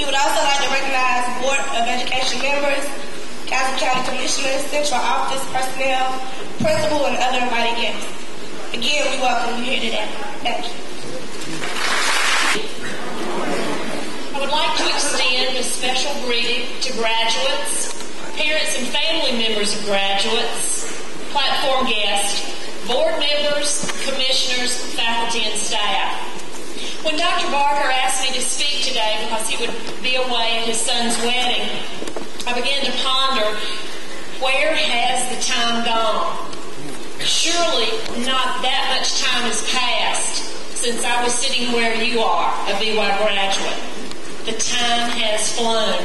We would also like to recognize Board of Education members, Council County Commissioners, Central Office personnel, principal, and other invited guests. Again, we welcome you here today. Thank you. I would like to extend a special greeting to graduates, parents and family members of graduates, platform guests, board members, commissioners, faculty, and staff. When Dr. Barker asked me to speak today because he would be away at his son's wedding, I began to ponder, where has the time gone? Surely not that much time has passed since I was sitting where you are, a BY graduate. The time has flown.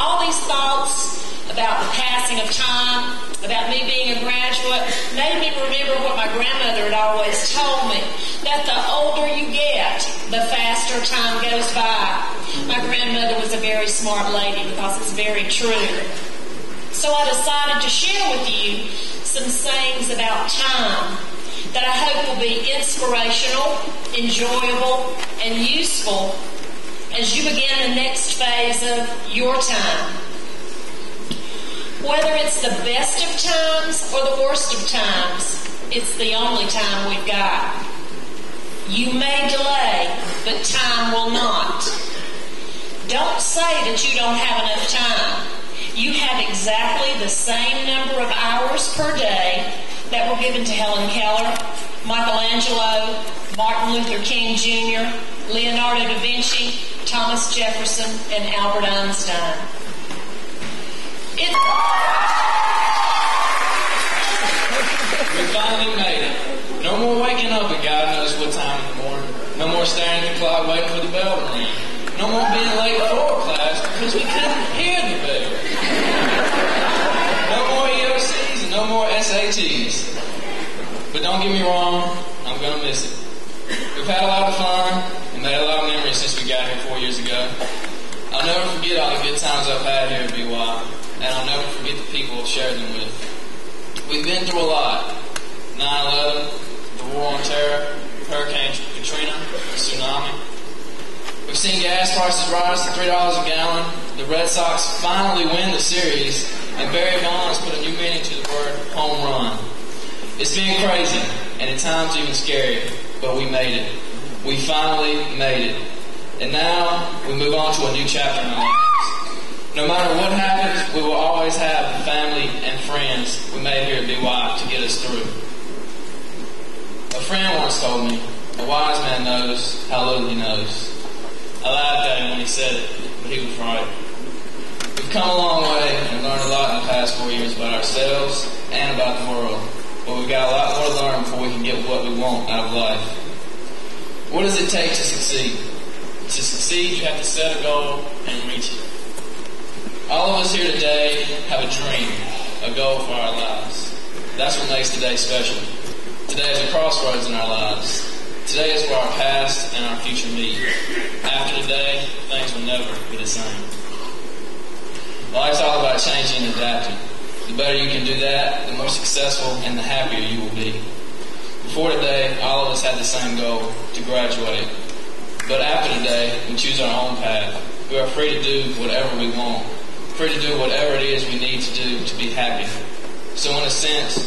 All these thoughts about the passing of time, about me being a graduate, made me remember what my grandmother had always told me, that the older you get, the faster time goes by. My grandmother was a very smart lady because it's very true. So I decided to share with you some sayings about time that I hope will be inspirational, enjoyable, and useful as you begin the next phase of your time. Whether it's the best of times or the worst of times, it's the only time we've got. You may delay, but time will not. Don't say that you don't have enough time. You have exactly the same number of hours per day that were given to Helen Keller, Michelangelo, Martin Luther King Jr., Leonardo da Vinci, Thomas Jefferson, and Albert Einstein. We finally made it. No more waking up and God knows what time in the morning. No more staring at the clock waiting for the bell to ring. No more being late for class because we couldn't hear the bell. No more EOCs and no more SATs. But don't get me wrong, I'm going to miss it. We've had a lot of fun and made a lot of memories since we got here 4 years ago. I'll never forget all the good times I've had here at BY, and I'll never forget the people I've shared them with. We've been through a lot. 9/11, the War on Terror, Hurricane Katrina, the tsunami. We've seen gas prices rise to $3 a gallon. The Red Sox finally win the series, and Barry Bonds put a new meaning to the word home run. It's been crazy, and at times even scary, but we made it. We finally made it. And now we move on to a new chapter in our lives. No matter what happens, we will always have the family and friends we made here at BY to get us through. A friend once told me, a wise man knows how little he knows. I laughed at him when he said it, but he was right. We've come a long way and learned a lot in the past 4 years about ourselves and about the world. But we've got a lot more to learn before we can get what we want out of life. What does it take to succeed? To succeed, you have to set a goal and reach it. All of us here today have a dream, a goal for our lives. That's what makes today special. Today is a crossroads in our lives. Today is where our past and our future meet. After today, things will never be the same. Life's all about changing and adapting. The better you can do that, the more successful and the happier you will be. Before today, all of us had the same goal, to graduate. But after today, we choose our own path. We are free to do whatever we want. Free to do whatever it is we need to do to be happy. So in a sense,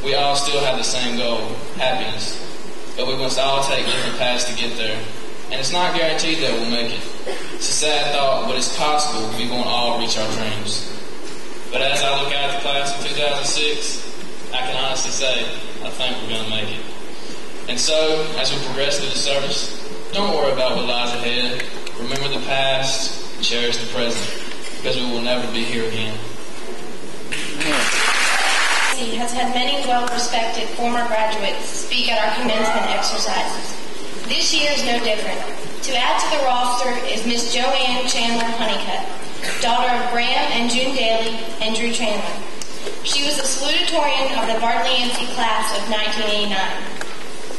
we all still have the same goal, happiness. But we must all take different paths to get there. And it's not guaranteed that we'll make it. It's a sad thought, but it's possible we won't all reach our dreams. But as I look out at the class of 2006, I can honestly say, I think we're going to make it. And so, as we progress through the service, don't worry about what lies ahead. Remember the past, cherish the present, because we will never be here again. He has had many well-respected former graduates speak at our commencement exercises. This year is no different. To add to the roster is Miss Joanne Chandler Honeycutt, daughter of Graham and June Daly and Drew Chandler. She was a salutatorian of the Bartley-Yancey class of 1989.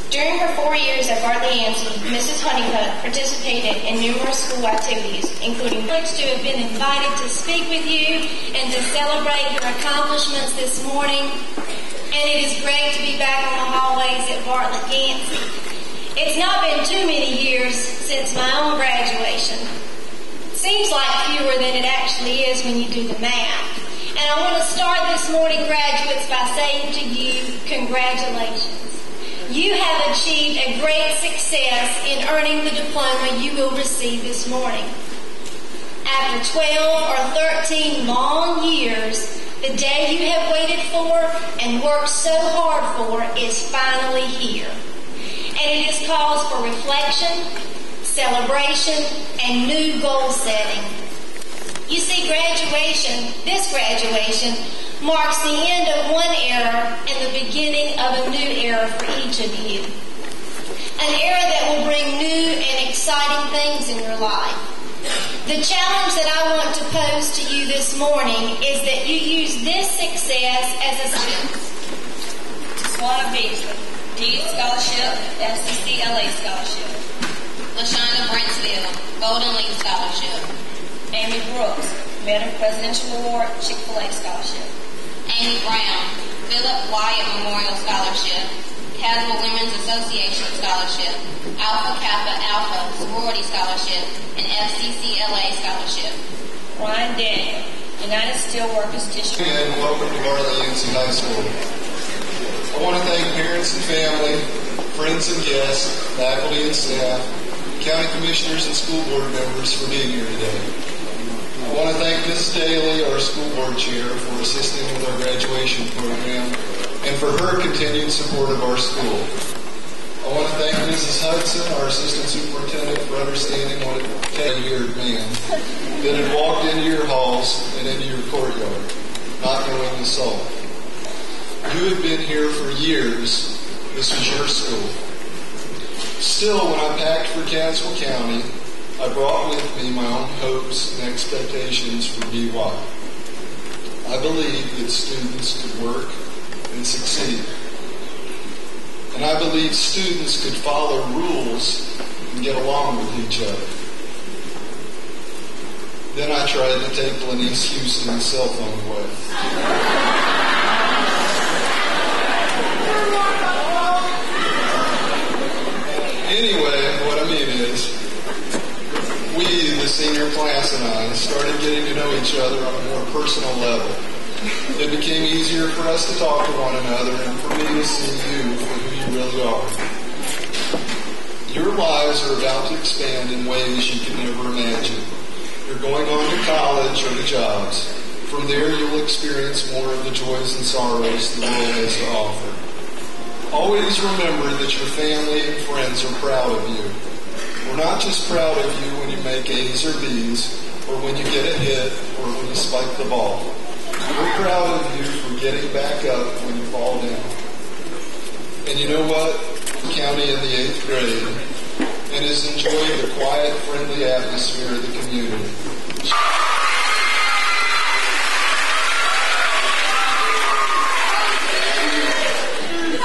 During her 4 years at Bartley-Yancey, Mrs. Honeycutt participated in numerous school activities, including privileged to have been invited to speak with you and to celebrate your accomplishments this morning. And it is great to be back on the hallways at Bartley-Yancey. It's not been too many years since my own graduation. Seems like fewer than it actually is when you do the math. And I want to start this morning, graduates, by saying to you, congratulations. You have achieved a great success in earning the diploma you will receive this morning. After 12 or 13 long years, the day you have waited for and worked so hard for is finally here. And it is cause for reflection, celebration, and new goal setting. You see, this graduation, marks the end of one era and the beginning of a new era for each of you. An era that will bring new and exciting things in your life. The challenge that I want to pose to you this morning is that you use this success as a Swana Beasley, Deed Scholarship, FCCLA Scholarship. LaShonda Brentsville, Golden Leaf Scholarship. Amy Brooks, Medal Presidential Award, Chick-fil-A Scholarship. Amy Brown, Philip Wyatt Memorial Scholarship. Caswell Women's Association Scholarship. Alpha Kappa Alpha Sorority Scholarship. And FCCLA Scholarship. Ryan Daniel, United Steelworkers District. And welcome to Bartlett Yancey High School. I want to thank parents and family, friends and guests, faculty and staff, county commissioners and school board members for being here today. I want to thank Ms. Daly, our school board chair, for assisting with our graduation program and for her continued support of our school. I want to thank Mrs. Hudson, our assistant superintendent, for understanding what a 10-year man that had walked into your halls and into your courtyard, not knowing the soul. You have been here for years. This was your school. Still, when I packed for Caswell County, I brought with me my own hopes and expectations for BY. I believed that students could work and succeed. And I believed students could follow rules and get along with each other. Then I tried to take Lenise Houston's cell phone away. Anyway, what I mean is, we, the senior class and I, started getting to know each other on a more personal level. It became easier for us to talk to one another and for me to see you for who you really are. Your lives are about to expand in ways you could never imagine. You're going on to college or to jobs. From there, you'll experience more of the joys and sorrows the world has to offer. Always remember that your family and friends are proud of you. We're not just proud of you when you make A's or B's, or when you get a hit, or when you spike the ball. We're proud of you for getting back up when you fall down. And you know what? County in the 8th grade, and has enjoyed the quiet, friendly atmosphere of the community.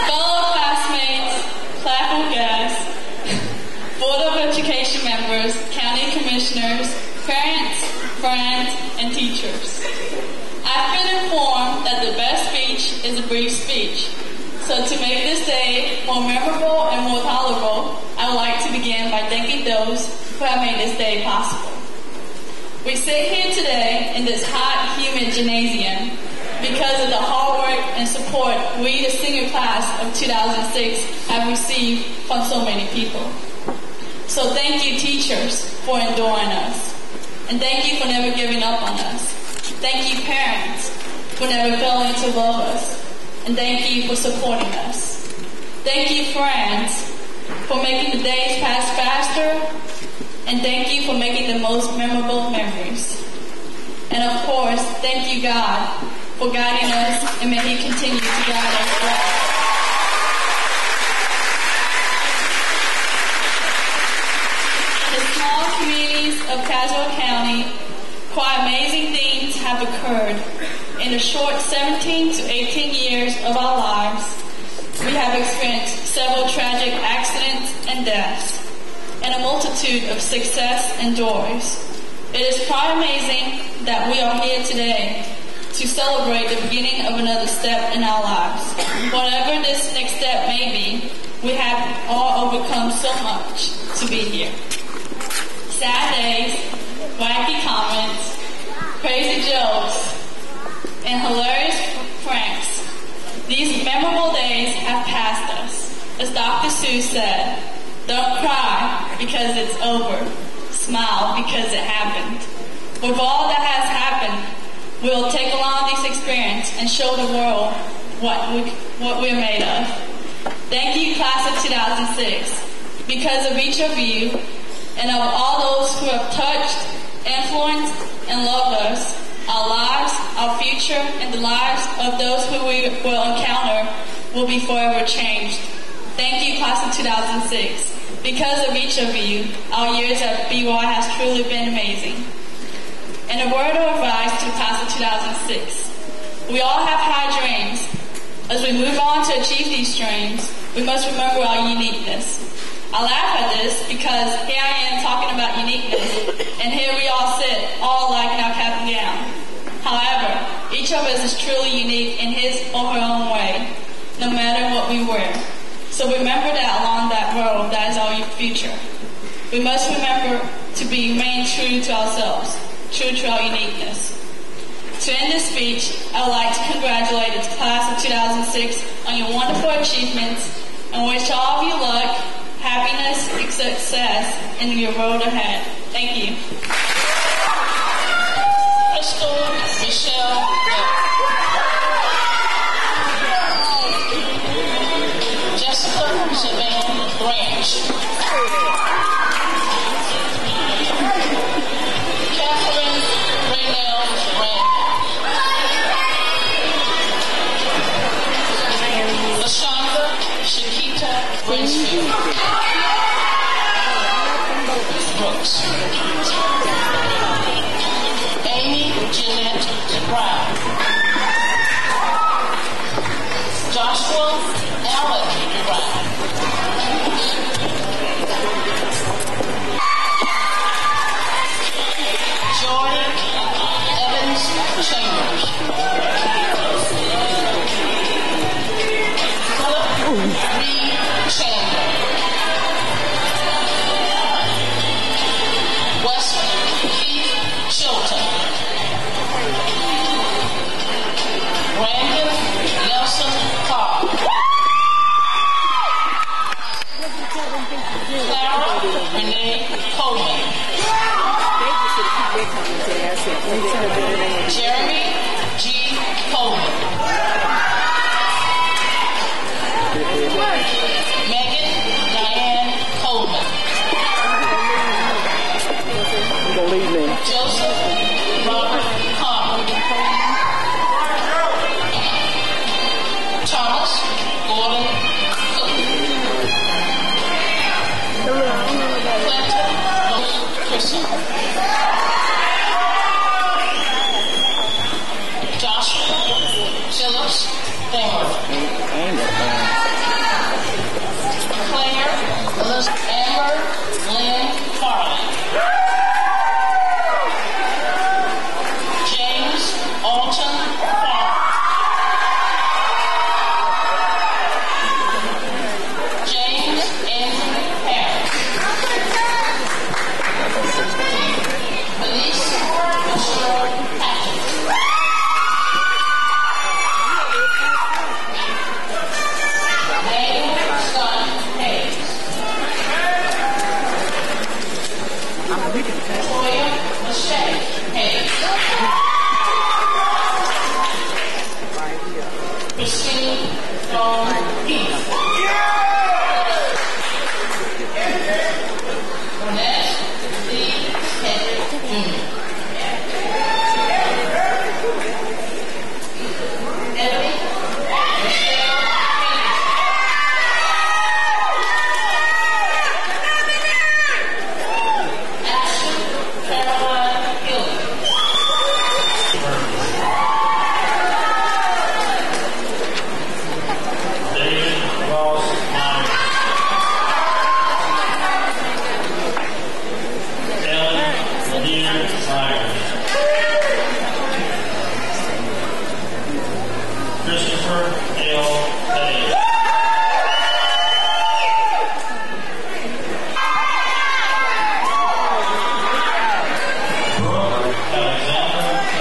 Fellow classmates, Clapham Gas, Board of Education members, county commissioners, parents, friends, and teachers. I've been informed that the best speech is a brief speech. So to make this day more memorable and more tolerable, I would like to begin by thanking those who have made this day possible. We sit here today in this hot, humid gymnasium because of the hard work and support we, the senior class of 2006, have received from so many people. So thank you, teachers, for enduring us. And thank you for never giving up on us. Thank you, parents, for never failing to love us. And thank you for supporting us. Thank you, friends, for making the days pass faster. And thank you for making the most memorable memories. And of course, thank you, God, for guiding us, and may He continue to guide us well. The small communities of Caswell County, quite amazing things have occurred. In the short 17 to 18 years of our lives, we have experienced several tragic accidents and deaths, and a multitude of success and joys. It is quite amazing that we are here today to celebrate the beginning of another step in our lives. Whatever this next step may be, we have all overcome so much to be here. Sad days, wacky crazy jokes, and hilarious pranks. These memorable days have passed us. As Dr. Seuss said, don't cry because it's over. Smile because it happened. With all that has happened, we'll take along this experience and show the world what we're made of. Thank you, class of 2006. Because of each of you and of all those who have touched, influenced, and loved us, our lives, our future, and the lives of those who we will encounter will be forever changed. Thank you, class of 2006. Because of each of you, our years at BY has truly been amazing. And a word of advice to the class of 2006. We all have high dreams. As we move on to achieve these dreams, we must remember our uniqueness. I laugh at this because here I am talking about uniqueness, and here we all sit, all like in our cap and gown. However, each of us is truly unique in his or her own way, no matter what we wear. So remember that along that road, that is our future. We must remember to remain true to ourselves, true to our uniqueness. To end this speech, I would like to congratulate the class of 2006 on your wonderful achievements and wish all of you luck, happiness, and success in your road ahead. Thank you. Crystal Michelle Jessica Savannah Branch. Catherine Raynell Randall. LaShonda Shakita Brinsfield. Brooks. Amy Jeanette Brown. Joshua Alec Brown. Jordan Evans Chambers. Philip Reed Chandler. Wesley Keith Chilton. Brandon Nelson Cobb. Clara Renee Coleman. Jeremy G. Coleman. Megan Diane Coleman. Joseph Robert Connell. Thomas Gordon Cook. Clinton Christian. Joshua Phillips Banger. Claire Elizabeth Amber Lynn Farley. James Alton Farr. James Andrew Harris. Elise Michelle Patrick. Daniel Scott Hayes. Toya Lachey Hayes. Christine Dawn Heath. Burnett Lee Hedrick Jr. Emily Michelle Hayes. Ashton Caroline Hill. David Ross Myers. Ellen Lanier Myers. Christopher L. Hayes. Brooke Alexander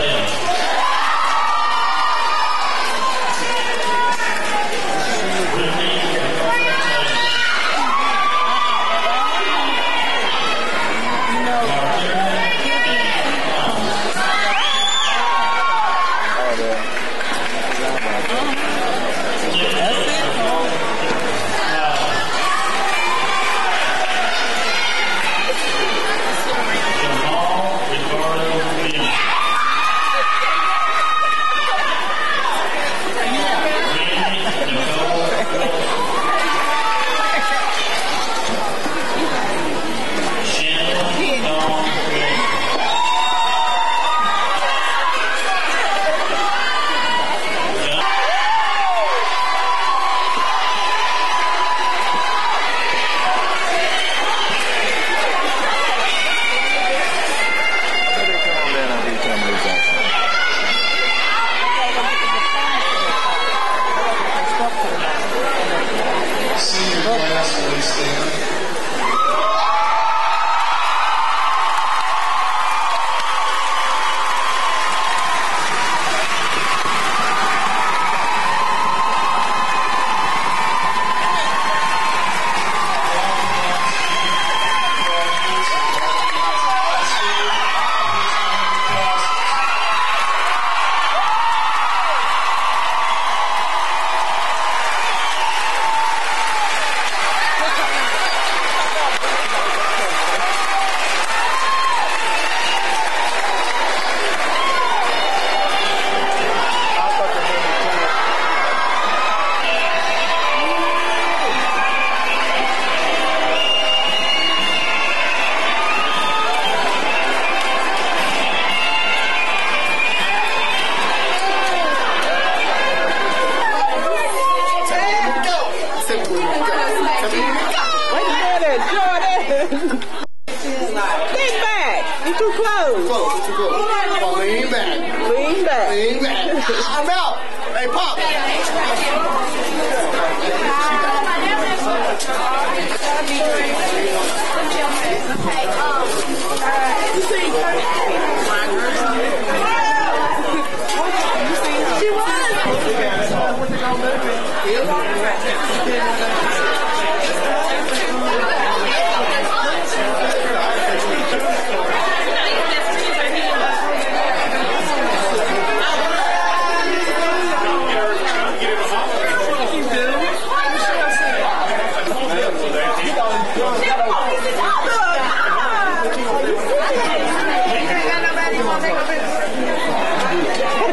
I'm out. Hey, Pop.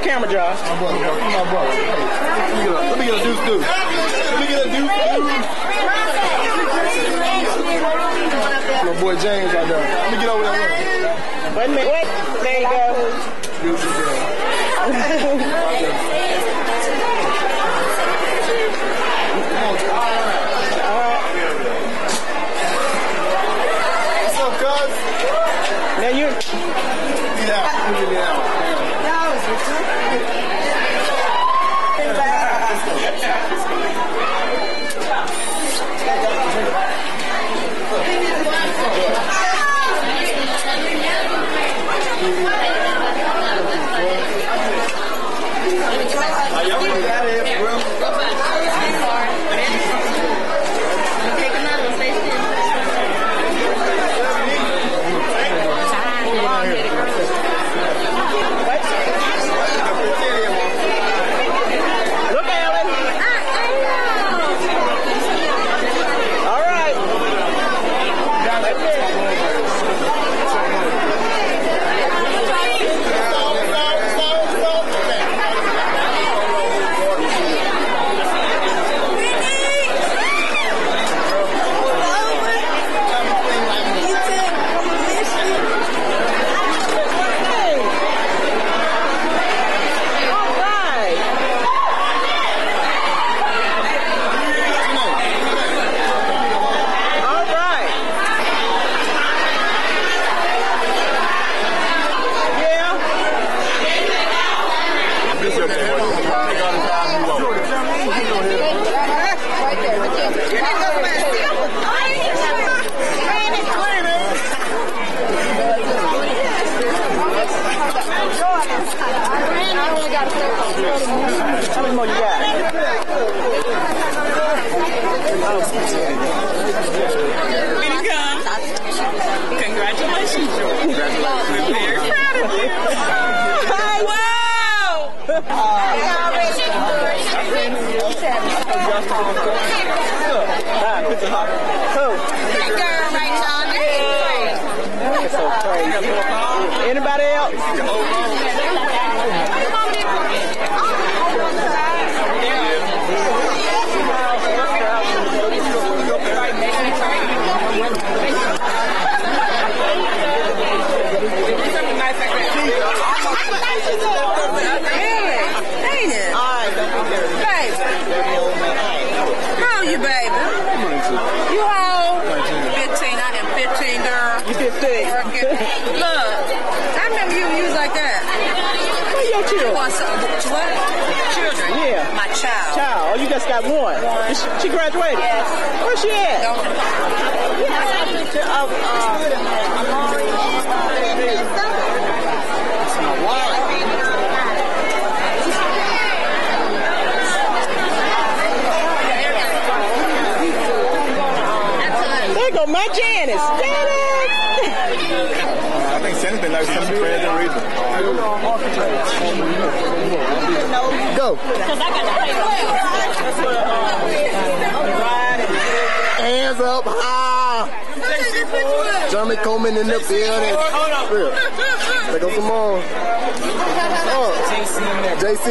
Camera, Josh. My brother. Let me get a deuce. Let me get a deuce. My boy James right there. Let me get over there. Wait a minute. Wait. There you go. Beautiful girl. What's up, cuz? Now you. Get out. Get out. Anybody else? How old you, baby? You old? 15. I am 15, girl. You 15. Look, I remember you was like that. Where your children? What? Children? Yeah. My child. Oh, you just got one. She graduated? Yes. Where's she at? There go my Janice. I think Senator knows something for the reason. Go. Hands up high. Jeremy Coleman in the building. There goes some more. JC.